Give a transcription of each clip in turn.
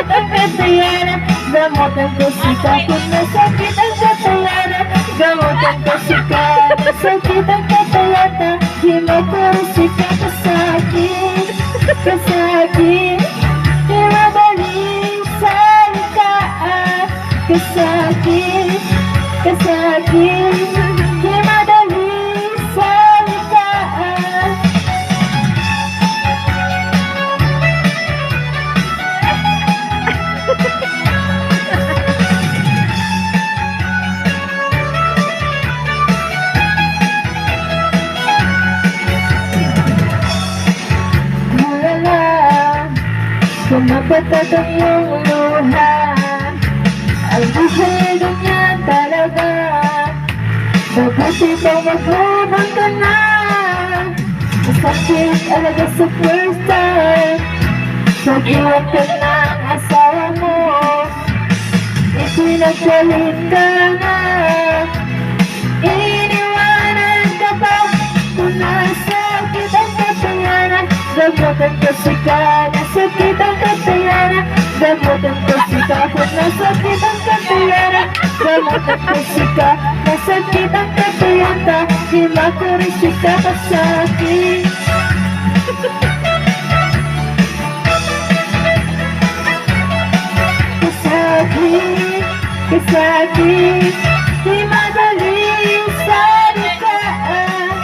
ang katayanan. Gamutan ko si kahit nasakit ang katayanan. Gamutan ko si kahit nasakit ang katayanan. Himay ko rin si kasakit, kasakit. Di madaling salitaan. Kasakit, kasakit. Di madaling salitaan. Kumapatat ang iyong luha. Ang buhay ganyan talaga. Mabuti pang mag-move ka na. Masakit alaga sa first time. Pag-iwan ka ng asawa mo, ipinagpalit ka na. Iniwanan ka pa kung nasakit ang katayanan. Gamutan ko si ka, nasakit ang katayanan. Gamutan ko si ka, kung nasakit ang katayanan. Gamutan ko si ka, nasakit ang katayanan. Hima ko rin si ka kasakit. Kasakit, kasakit. Di madaling salitaan.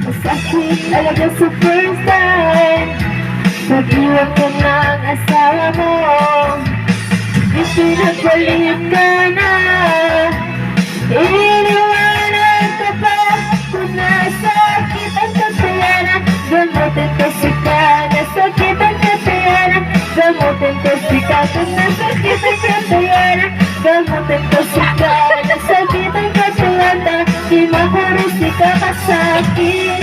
Masakit alaga sa first time. Pag-iwan ka ng asawa mo, ipinagpalit ka na. Iniwanan ka pa kung nasakit ang katayanan. Gamutin ko si ka, nasakit ang katayanan. Gamutin ko si ka, kung nasakit ang katayanan. Gamutin ko si ka, nasakit ang katayanan. Di mahuris si ka kasakit.